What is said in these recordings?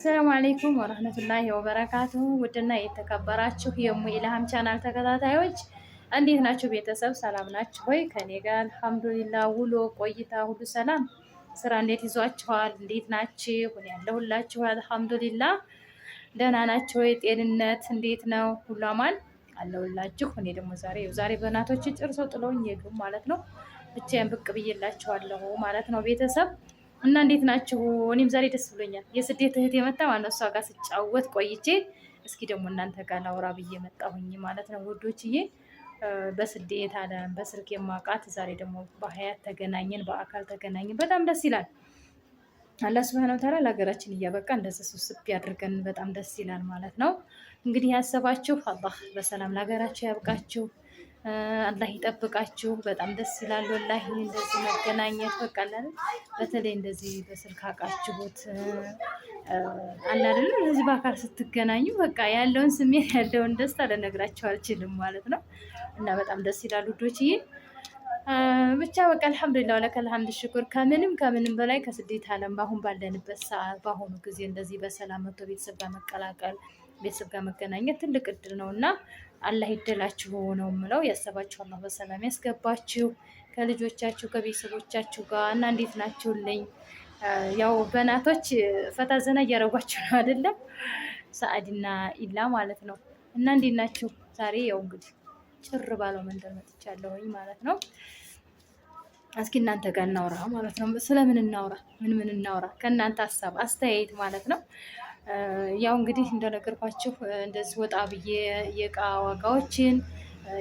ሰላም አለይኩም ወራህመቱላሂ ወበረካቱሁ። ውድና የተከበራችሁ የሙ ኢልሃም ቻናል ተከታታዮች እንዴት ናችሁ? ቤተሰብ ሰላም ናችሁ ወይ? ከኔ ጋር አልሐምዱሊላህ ውሎ ቆይታ ሁሉ ሰላም። ስራ እንዴት ይዟችኋል? እንዴት ናችሁ? እኔ ያለሁላችሁ አልሐምዱሊላህ። ደህና ናችሁ ወይ? ጤንነት እንዴት ነው? ሁሉ አማን አለሁላችሁ። እኔ ደግሞ ዛሬ በናቶች ጭርሰው ጥለውኝ ሄዱ ማለት ነው። ብቻዬን ብቅ ብዬላችኋለሁ ማለት ነው ቤተሰብ እና እንዴት ናችሁ? እኔም ዛሬ ደስ ብሎኛል። የስደት እህት የመጣ ማለት እሷ ጋር ስጫወት ቆይቼ እስኪ ደግሞ እናንተ ጋር ላውራ ብዬ መጣሁኝ ማለት ነው ውዶችዬ። በስደት አለም በስልክ የማውቃት ዛሬ ደግሞ በሀያት ተገናኘን፣ በአካል ተገናኘን። በጣም ደስ ይላል። አላህ ሱብሃነሁ ወተዓላ ለሀገራችን እያበቃ እንደዚህ ሱስብ ያድርገን። በጣም ደስ ይላል ማለት ነው። እንግዲህ ያሰባችሁ አላህ በሰላም ለሀገራችሁ ያብቃችሁ። አላህ ይጠብቃችሁ። በጣም ደስ ይላል ወላሂ እንደዚህ መገናኘት። በቃ በተለይ እንደዚህ በስልክ አውቃችሁት አለ አይደል? እንደዚህ በአካል ስትገናኙ በቃ ያለውን ስሜት ያለውን ደስታ ልነግራችሁ አልችልም ማለት ነው። እና በጣም ደስ ይላል ውዶችዬ። ብቻ በቃ አልሐምዱሊላህ ወለከል ሐምድ ሽኩር። ከምንም በላይ ከስደት ዓለም በአሁን ባለንበት ሰዓት በአሁኑ ጊዜ እንደዚህ በሰላም መጥቶ ቤተሰብ ጋር መቀላቀል ቤተሰብ ጋር መገናኘት ትልቅ እድል ነው እና አላህ ይደላችሁ ነው የምለው። ያሰባችሁ አላህ በሰላም ያስገባችሁ ከልጆቻችሁ ከቤተሰቦቻችሁ ጋር እና እንዴት ናችሁልኝ? ያው በናቶች ፈታ ዘና እያረጓችሁ ነው አይደለም? ሰአድና ኢላ ማለት ነው። እና እንዴት ናችሁ? ዛሬ ያው እንግዲህ ጭር ባለው መንደር መጥቻለሁኝ ማለት ነው። እስኪ እናንተ ጋር እናውራ ማለት ነው። ስለምን እናውራ? ምን እናውራ? ከእናንተ ሀሳብ አስተያየት ማለት ነው። ያው እንግዲህ እንደነገርኳችሁ እንደዚህ ወጣ ብዬ የእቃ ዋጋዎችን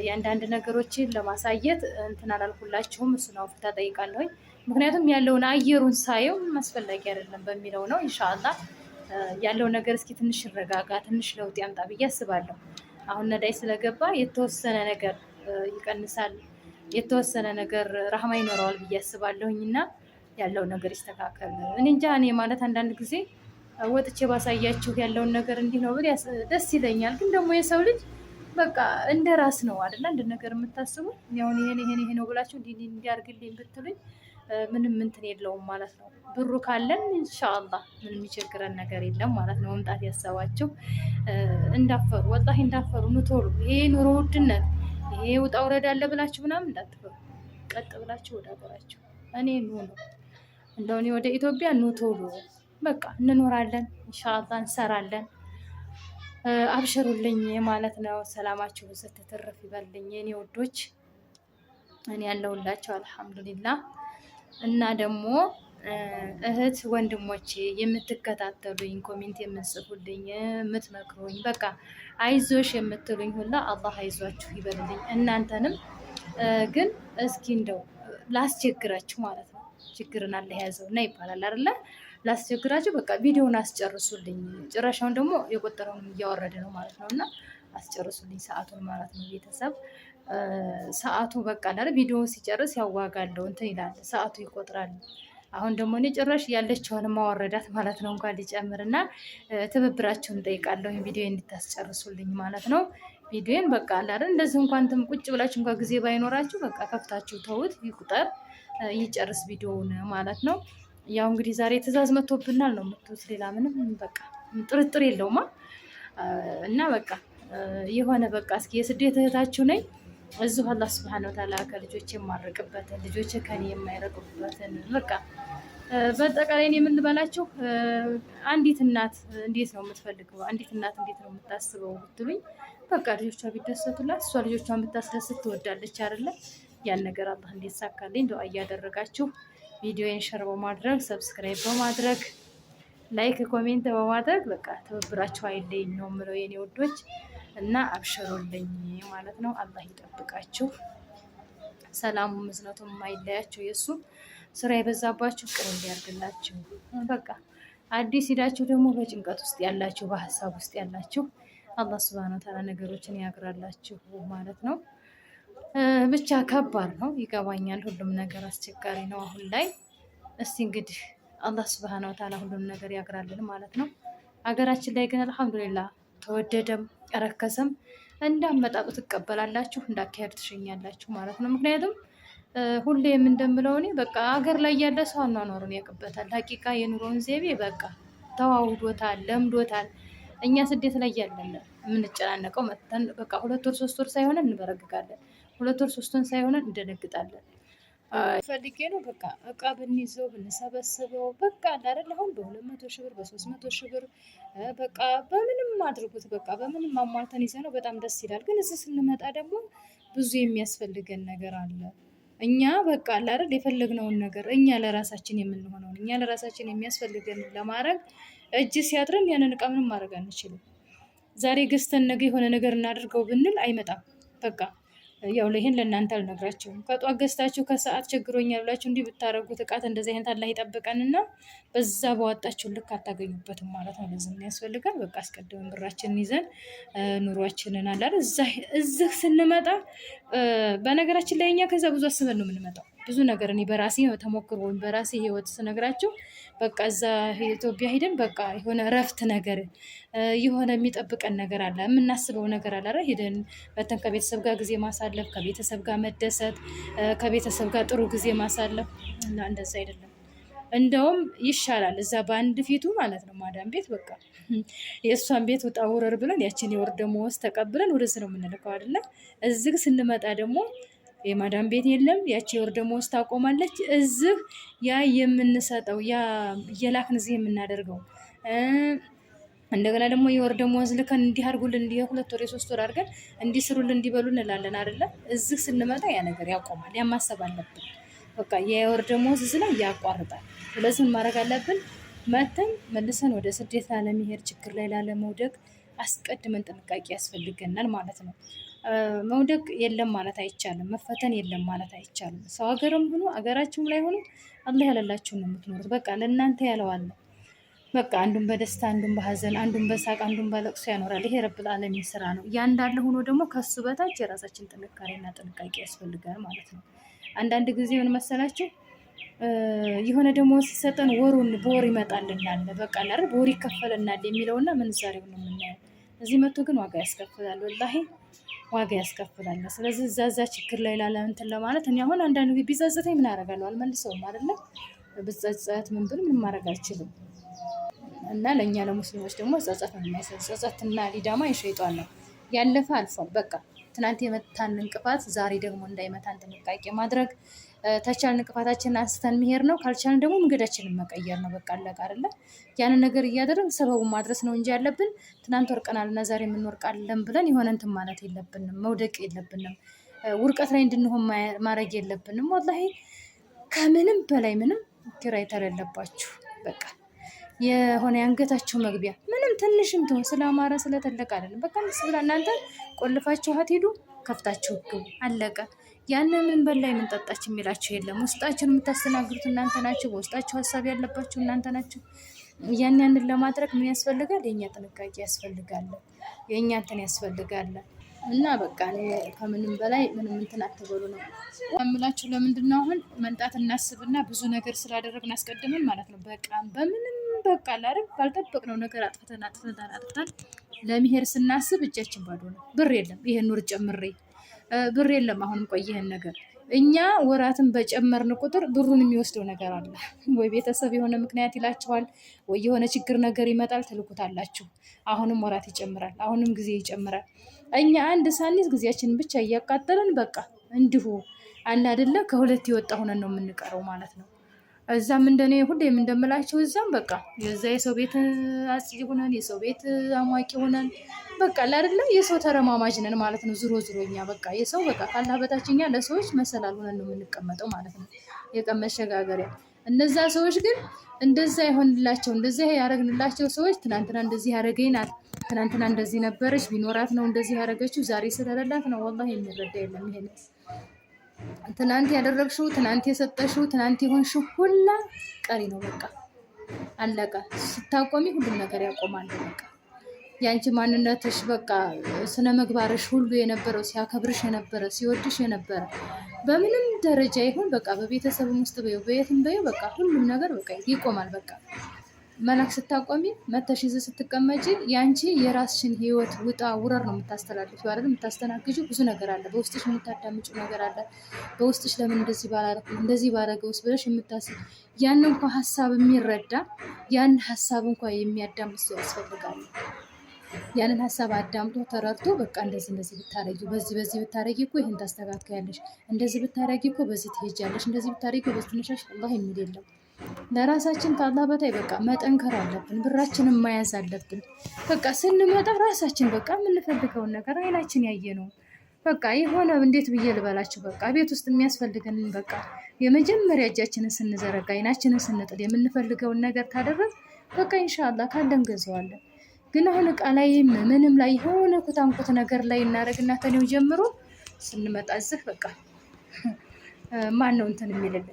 የአንዳንድ ነገሮችን ለማሳየት እንትን አላልኩላችሁም። እሱ ነው ፍታ ጠይቃለሁኝ። ምክንያቱም ያለውን አየሩን ሳየው አስፈላጊ አይደለም በሚለው ነው። ኢንሻአላህ ያለው ነገር እስኪ ትንሽ ረጋጋ፣ ትንሽ ለውጥ ያምጣ ብዬ አስባለሁ። አሁን ነዳይ ስለገባ የተወሰነ ነገር ይቀንሳል፣ የተወሰነ ነገር ረህማ ይኖረዋል ብዬ አስባለሁኝ እና ያለው ነገር ይስተካከል። እኔ እንጃ እኔ ማለት አንዳንድ ጊዜ ወጥቼ ባሳያችሁ ያለውን ነገር እንዲህ ነው ብል ደስ ይለኛል። ግን ደግሞ የሰው ልጅ በቃ እንደ ራስ ነው አይደለ? አንድ ነገር የምታስቡ ያው ይሄን ነው ብላችሁ እንዲያርግልኝ ብትሉኝ ምንም እንትን የለውም ማለት ነው። ብሩ ካለን ኢንሻአላህ ምንም የሚቸግረን ነገር የለም ማለት ነው። መምጣት ያሰባችሁ እንዳፈሩ ወላሂ እንዳፈሩ ኑቶሎ ይሄ ኑሮ ውድነት ይሄ ውጣ ውረድ አለ ብላችሁ ምናምን እንዳትፈሩ፣ ቀጥ ብላችሁ ወደ ሀገራችሁ እኔ ነው እንደው ወደ ኢትዮጵያ ኑቶሎ በቃ እንኖራለን ኢንሻአላህ እንሰራለን። አብሽሩልኝ ማለት ነው። ሰላማችሁ ስትትርፍ ይበልኝ የኔ ወዶች። እኔ ያለሁላችሁ አልሐምዱሊላህ። እና ደግሞ እህት ወንድሞቼ የምትከታተሉኝ ኮሜንት የምትጽፉልኝ የምትመክሩኝ በቃ አይዞሽ የምትሉኝ ሁላ አላህ አይዟችሁ ይበልልኝ። እናንተንም ግን እስኪ እንደው ላስቸግራችሁ ማለት ነው። ችግርን አለ ያዘው እና ይባላል አይደለ? ላስቸግራችሁ በቃ ቪዲዮውን አስጨርሱልኝ። ጭራሻውን ደግሞ የቆጠረውን እያወረደ ነው ማለት ነው። እና አስጨርሱልኝ ሰዓቱን ማለት ነው ቤተሰብ። ሰዓቱ በቃ አይደል? ቪዲዮ ሲጨርስ ያዋጋለው እንትን ይላል፣ ሰዓቱ ይቆጥራል። አሁን ደግሞ እኔ ጭራሽ ያለችውን ማወረዳት ማለት ነው። እንኳን ሊጨምርና ትብብራችሁን ጠይቃለሁ ቪዲዮ እንድታስጨርሱልኝ ማለት ነው። ቪዲዮን በቃ አይደል? እንደዚህ እንኳን ቁጭ ብላችሁ እንኳን ጊዜ ባይኖራችሁ በቃ ከፍታችሁ ተውት፣ ይቁጠር ይጨርስ ቪዲዮውን ማለት ነው። ያው እንግዲህ ዛሬ ትዕዛዝ መጥቶብናል ነው የምትሉት። ሌላ ምንም በቃ ጥርጥር የለውማ። እና በቃ የሆነ በቃ እስኪ የስደት እህታችሁ ነኝ እዚሁ አላህ ሱብሃነሁ ወተዓላ ከልጆች የማርቅበትን ልጆች ከኔ የማይረቁበትን በቃ በአጠቃላይ እኔ የምንበላችሁ አንዲት እናት እንዴት ነው የምትፈልገው? አንዲት እናት እንዴት ነው የምታስበው ብትሉኝ በቃ ልጆቿ ቢደሰቱላት እሷ ልጆቿን ብታስደስት ትወዳለች አይደለ? ያን ነገር አላህ እንዴት ሳካልኝ ዱአ እያደረጋችሁ ቪዲዮን ሸር በማድረግ ሰብስክራይብ በማድረግ ላይክ ኮሜንት በማድረግ በቃ ትብብራችሁ አይለኝ ነው የምለው የኔ ወዶች። እና አብሽሩልኝ ማለት ነው። አላህ ይጠብቃችሁ፣ ሰላሙ ምዝነቱ የማይለያችሁ የእሱ ስራ የበዛባችሁ ቅር እንዲያርግላችሁ። በቃ አዲስ ሂዳችሁ ደግሞ በጭንቀት ውስጥ ያላችሁ በሀሳብ ውስጥ ያላችሁ አላህ ሱብሃነሁ ወተዓላ ነገሮችን ያግራላችሁ ማለት ነው። ብቻ ከባድ ነው ይገባኛል። ሁሉም ነገር አስቸጋሪ ነው አሁን ላይ። እስቲ እንግዲህ አላህ ሱብሃነሁ ወተዓላ ሁሉም ነገር ያግራልን ማለት ነው። ሀገራችን ላይ ግን አልሐምዱሊላህ ተወደደም ረከሰም እንዳመጣጡ ትቀበላላችሁ፣ እንዳካሄድ ትሸኛላችሁ ማለት ነው። ምክንያቱም ሁሌም እንደምለው እኔ በቃ ሀገር ላይ ያለ ሰው አኗኗሩን ያውቅበታል። ሀቂቃ የኑሮውን ዘይቤ በቃ ተዋውዶታል፣ ለምዶታል። እኛ ስደት ላይ ያለን የምንጨናነቀው መተን በቃ 2 ወር 3 ወር ሳይሆን እንበረግጋለን። 2 ወር 3 ወር ሳይሆን እንደነግጣለን። ፈልጌ ነው በቃ እቃ ብንይዘው ብንሰበስበው በቃ አይደል አሁን በ200 ሺህ ብር በ300 ሺህ ብር በቃ በምንም አድርጉት በቃ በምንም አሟልተን ይዘ ነው በጣም ደስ ይላል። ግን እዚህ ስንመጣ ደግሞ ብዙ የሚያስፈልገን ነገር አለ። እኛ በቃ አይደል የፈለግነውን ነገር እኛ ለራሳችን የምንሆነውን እኛ ለራሳችን የሚያስፈልገን ለማድረግ እጅ ሲያጥረን ያንን እቃ ምንም ማድረግ አንችልም። ዛሬ ገዝተን ነገ የሆነ ነገር እናድርገው ብንል አይመጣም በቃ ያው ይሄን ለእናንተ አልነግራችሁም። ከጧት ገዝታችሁ ከሰዓት ቸግሮኛል ብላችሁ እንዲህ ብታረጉት እቃት እንደዚህ አይነት አላህ ይጠብቀንና በዛ በዋጣችሁ ልክ አታገኙበትም ማለት ነው። ለዚህ ምን ያስፈልጋል? በቃ አስቀድመን ብራችንን ይዘን ኑሯችንን አላለ እዚህ ስንመጣ በነገራችን ላይ እኛ ከዛ ብዙ አስበን ነው የምንመጣው። ብዙ ነገር እኔ በራሴ ተሞክሮ ወይም በራሴ ህይወት ስነግራችሁ በቃ እዛ ኢትዮጵያ ሄደን በቃ የሆነ እረፍት ነገር የሆነ የሚጠብቀን ነገር አለ፣ የምናስበው ነገር አለ። ሄደን በተን ከቤተሰብ ጋር ጊዜ ማሳለፍ፣ ከቤተሰብ ጋር መደሰት፣ ከቤተሰብ ጋር ጥሩ ጊዜ ማሳለፍ እና እንደዛ አይደለም። እንደውም ይሻላል እዛ በአንድ ፊቱ ማለት ነው ማዳም ቤት በቃ የእሷን ቤት ውጣ ውረር ብለን ያችን የወር ደመወዝ ተቀብለን ወደዚህ ነው የምንልከው አይደለ? እዚህ ስንመጣ ደግሞ የማዳም ቤት የለም። ያቺ የወር ደመወዝ ታቆማለች። እዚህ ያ የምንሰጠው ያ እየላክን እዚህ የምናደርገው እንደገና ደግሞ የወር ደመወዝ ልከን እንዲህ አድርጉልን እንዲህ 2 ወር 3 ወር አድርገን እንዲህ ስሩልን እንዲበሉ እንላለን አይደለ? እዚህ ስንመጣ ያ ነገር ያቆማል። ያ ማሰብ አለብን። በቃ የወር ደመወዝ እዚህ ላይ ያቋርጣል። ስለዚህ ምን ማድረግ አለብን? መተን መልሰን ወደ ስደት ላለመሄድ ችግር ላይ ላለመውደቅ አስቀድመን ጥንቃቄ ያስፈልገናል ማለት ነው። መውደቅ የለም ማለት አይቻልም። መፈተን የለም ማለት አይቻልም። ሰው ሀገርም ሆኖ ሀገራችሁም ላይ ሆኖ አላህ ያለላችሁን ነው የምትኖሩት። በቃ ለእናንተ ያለዋለ በቃ አንዱን በደስታ አንዱን በሀዘን አንዱን በሳቅ አንዱን በለቅሶ ያኖራል። ይሄ ረብል ዓለሚን ስራ ነው። ያ እንዳለ ሆኖ ደግሞ ከሱ በታች የራሳችን ጥንካሬና ጥንቃቄ ያስፈልጋል ማለት ነው። አንዳንድ ጊዜ ምን መሰላችሁ የሆነ ደግሞ ሲሰጠን ወሩን በወር ይመጣልናል በቃ አይደል በወር ይከፈልናል የሚለውና ምንዛሬውን ነው የምናየው። እዚህ መጥቶ ግን ዋጋ ያስከፍላል። ወላሂ ዋጋ ያስከፍላል። ስለዚህ እዛ ችግር ላይ ላለ እንትን ለማለት እኔ አሁን አንዳንድ ጊዜ ቢጸጽተኝ ምን አደርጋለሁ? አልመልሰውም አይደለ? ብጸጸት ምን ብል ምን ማድረግ አልችልም። እና ለእኛ ለሙስሊሞች ደግሞ ጸጸት ነው የማይሰጥ። ጸጸትና ሊዳማ የሸይጧን ነው። ያለፈ አልፏል። በቃ ትናንት የመታን እንቅፋት ዛሬ ደግሞ እንዳይመታን ጥንቃቄ ማድረግ ተቻልን እንቅፋታችንን አንስተን መሄድ ነው። ካልቻልን ደግሞ መንገዳችንን መቀየር ነው። በቃ አለቀ አይደለ? ያንን ነገር እያደረግን ሰበቡን ማድረስ ነው እንጂ ያለብን ትናንት ወርቀናልና ዛሬ የምንወርቃለን ብለን የሆነ እንትን ማለት የለብንም። መውደቅ የለብንም። ውርቀት ላይ እንድንሆን ማድረግ የለብንም። ወላሂ ከምንም በላይ ምንም ኪራይ ተለለባችሁ በቃ የሆነ የአንገታችሁ መግቢያ ምንም ትንሽም ትሆን ስለአማረ ስለተለቀ አይደለም። በቃ ምስ ብላ እናንተ ቆልፋችሁ አትሄዱ፣ ከፍታችሁ ግቡ፣ አለቀ። ያንን ምን በላይ ምን ጠጣች የሚላችሁ የለም። ውስጣችሁን የምታስተናግዱት እናንተ ናችሁ። በውስጣችሁ ሀሳብ ያለባችሁ እናንተ ናችሁ። ያንን ለማድረግ ምን ያስፈልጋል? የእኛ ጥንቃቄ ያስፈልጋል። የእኛ እንትን ያስፈልጋል። እና በቃ ከምንም በላይ ምንም እንትን አትበሉ ነው የምላችሁ። ለምንድን ነው አሁን መንጣት እናስብና ብዙ ነገር ስላደረግን አስቀድመን ማለት ነው በቃ በምንም በቃ አይደል ባልጠበቅነው ነገር አጥፍተን ለመሄድ ስናስብ እጃችን ባዶ ነው። ብር የለም። ይሄን ኑር ጨምሬ ብር የለም። አሁንም ቆይ ይሄን ነገር እኛ ወራትን በጨመርን ቁጥር ብሩን የሚወስደው ነገር አለ። ወይ ቤተሰብ የሆነ ምክንያት ይላችኋል፣ ወይ የሆነ ችግር ነገር ይመጣል፣ ትልኩታላችሁ። አሁንም ወራት ይጨምራል፣ አሁንም ጊዜ ይጨምራል። እኛ አንድ ሳኒስ ጊዜያችንን ብቻ እያቃጠለን በቃ እንዲሁ አለ አይደለ ከሁለት የወጣ ሆነን ነው የምንቀረው ማለት ነው። እዛም እንደኔ ሁሌም እንደምላችሁ እዛም በቃ የዛ የሰው ቤት አጽጂ ሆነን የሰው ቤት አሟቂ ሆነን በቃ አይደለ የሰው ተረማማጅ ነን ማለት ነው። ዝሮ ዝሮኛ በቃ የሰው በቃ ካላ በታችኛ ለሰዎች መሰላል ሆነን ነው የምንቀመጠው ማለት ነው። የቀን መሸጋገሪያ። እነዛ ሰዎች ግን እንደዛ ይሆንላቸው እንደዛ ያረግንላቸው ሰዎች ትናንትና እንደዚህ ያረገኝ ናት፣ ትናንትና እንደዚህ ነበረች፣ ቢኖራት ነው እንደዚህ ያረገችው፣ ዛሬ ስለሌላት ነው። ወላሂ የሚረዳ የለም። ይሄን ትናንት ያደረግሽው ትናንት የሰጠሽው ትናንት የሆንሽው ሁላ ቀሪ ነው። በቃ አለቀ። ስታቆሚ ሁሉም ነገር ያቆማል። በቃ ያንቺ ማንነትሽ በቃ ስነ ምግባርሽ ሁሉ የነበረው ሲያከብርሽ የነበረ ሲወድሽ የነበረ በምንም ደረጃ ይሁን በቃ በቤተሰብም ውስጥ በየትም በቃ ሁሉም ነገር በቃ ይቆማል። በቃ መላክ ስታቆሚ መተሽ ይዘሽ ስትቀመጪ ያንቺ የራስሽን ህይወት ውጣ ውረር ነው የምታስተላልፊው አይደል? የምታስተናግጂው ብዙ ነገር አለ፣ በውስጥሽ የምታዳምጪው ነገር አለ። በውስጥሽ ለምን እንደዚህ ባላረኩ እንደዚህ ባረገውስ ብለሽ የምታስብ ያን እንኳን ሀሳብ የሚረዳ ያን ሀሳብ እንኳን የሚያዳምጥ ሰው ያስፈልጋል። ያንን ሀሳብ አዳምጦ ተረድቶ በቃ እንደዚህ ብታረጊ በዚህ ብታረጊ እኮ ይሄን ታስተካክያለሽ፣ እንደዚህ ብታረጊ እኮ በዚህ ትሄጃለሽ፣ እንደዚህ ብታረጊ እኮ በዚህ ትነሻሽ አላህ የሚል የለም። ለራሳችን ከአላህ በታይ በቃ መጠንከር አለብን። ብራችንን መያዝ አለብን። በቃ ስንመጣ ራሳችን በቃ የምንፈልገውን ነገር አይናችን ያየ ነው። በቃ የሆነ እንዴት ብዬ ልበላችሁ፣ በቃ ቤት ውስጥ የሚያስፈልገንን በቃ የመጀመሪያ እጃችንን ስንዘረጋ አይናችንን ስንጥል የምንፈልገውን ነገር ካደረግ በቃ ኢንሻአላህ ካለን ገዘዋለን። ግን አሁን እቃ ላይ ምንም ላይ የሆነ ኩታንኩት ነገር ላይ እናደርግና ተኔው ጀምሮ ስንመጣ እዚህ በቃ ማን ነው እንትን የሚልልን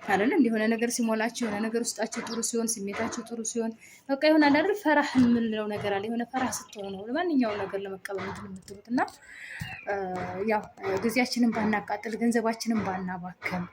አይደል? የሆነ ነገር ሲሞላችሁ የሆነ ነገር ውስጣችሁ ጥሩ ሲሆን ስሜታችሁ ጥሩ ሲሆን በቃ ይሆናል አይደል? ፈራህ የምንለው ነገር አለ። የሆነ ፈራህ ስትሆኑ ነው ለማንኛውም ነገር ለመቀበል እንትን የምትሉት እና ያው ጊዜያችንን ባናቃጥል ገንዘባችንን ባናባከም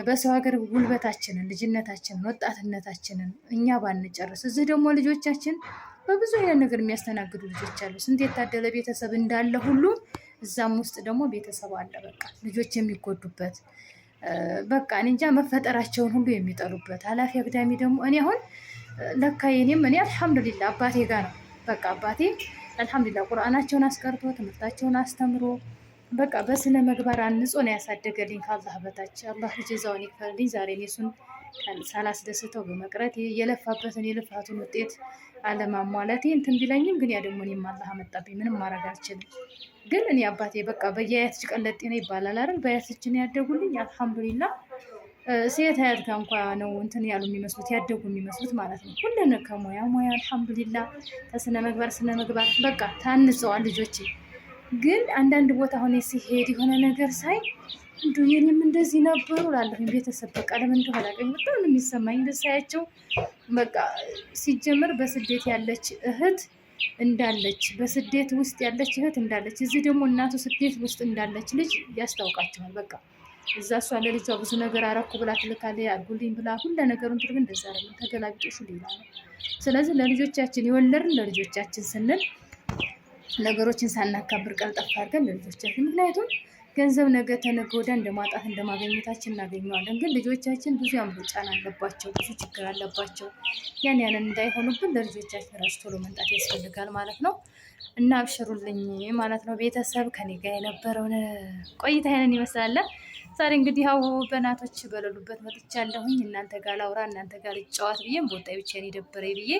በሰው ሀገር ጉልበታችንን ልጅነታችንን ወጣትነታችንን እኛ ባንጨርስ፣ እዚህ ደግሞ ልጆቻችን በብዙ አይነት ነገር የሚያስተናግዱ ልጆች አሉ። ስንት የታደለ ቤተሰብ እንዳለ ሁሉ እዛም ውስጥ ደግሞ ቤተሰብ አለ። በቃ ልጆች የሚጎዱበት በቃ እኔ እንጃ መፈጠራቸውን ሁሉ የሚጠሉበት ኃላፊ አግዳሚ ደግሞ እኔ አሁን ለካ እኔ አልሐምዱሊላ አባቴ ጋር ነው። በቃ አባቴ አልሐምዱሊላ ቁርአናቸውን አስቀርቶ ትምህርታቸውን አስተምሮ በቃ በስነ ምግባር አንጾ ነው ያሳደገልኝ። ከአላህ በታች አላህ ጀዛውን ይክፈልልኝ። ዛሬ እሱን ሳላስደስተው በመቅረት የለፋበትን የልፋቱን ውጤት አለማሟላቴ እንትን ቢለኝም ግን ያ ደግሞ እኔም አላህ አመጣብኝ። ምንም ማድረግ አልችልም። ግን እኔ አባቴ በቃ በየአያትሽ ቀለጤ ነው ይባላል አይደል? በአያቶችን ያደጉልኝ አልሐምዱሊላ። ሴት አያት ጋር እንኳ ነው እንትን ያሉ የሚመስሉት ያደጉ የሚመስሉት ማለት ነው። ሁሉን ከሙያ አልሐምዱሊላ። ከስነ ምግባር በቃ ታንጸዋል ልጆቼ። ግን አንዳንድ ቦታ ሆነ ሲሄድ የሆነ ነገር ሳይ እንዱ የኔም እንደዚህ ነበሩ ላለሁኝ ቤተሰብ በቃ ለምን እንደሆነ አላውቅም። በጣም ነው የሚሰማኝ እንደሳያቸው። በቃ ሲጀመር በስደት ያለች እህት እንዳለች በስደት ውስጥ ያለች እህት እንዳለች እዚህ ደግሞ እናቱ ስደት ውስጥ እንዳለች ልጅ ያስታውቃቸዋል። በቃ እዛ እሷ ለልጇ ብዙ ነገር አረኩ ብላ ትልካለች፣ አድርጉልኝ ብላ ሁሉ ነገሩን ትርግ እንደዛ አይደለም። ተገላቢጦሹ ሌላ ነው። ስለዚህ ለልጆቻችን የወለድን ለልጆቻችን ስንል ነገሮችን ሳናካብር ቀልጠፍ አድርገን ለልጆቻችን፣ ምክንያቱም ገንዘብ ነገ ተነገ ወዲያ እንደማጣት እንደማገኘታችን እናገኘዋለን። ግን ልጆቻችን ብዙ ያምሩ ጫና አለባቸው፣ ብዙ ችግር አለባቸው። ያንን እንዳይሆኑብን ለልጆቻችን ራሱ ቶሎ መንጣት ያስፈልጋል ማለት ነው። እና አብሽሩልኝ ማለት ነው። ቤተሰብ ከኔ ጋር የነበረውን ቆይታ ያንን ይመስላል። ዛሬ እንግዲህ ያው በናቶች በሌሉበት መጥቻለሁኝ። እናንተ ጋር ላውራ እናንተ ጋር ልጫወት ብዬ ቦታ ብቻ የደበረኝ ብዬ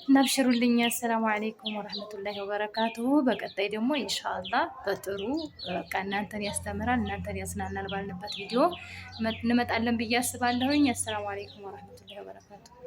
እናብሽሩልኝ። አሰላሙ አለይኩም ወረህመቱላሂ ወበረካቱሁ። በቀጣይ ደግሞ ኢንሻአላህ በጥሩ በቃ እናንተን ያስተምራል እናንተን ያዝናናል ባልንበት ቪዲዮ እንመጣለን ብዬ አስባለሁኝ። አሰላሙ አለይኩም ወረህመቱላሂ ወበረካቱሁ።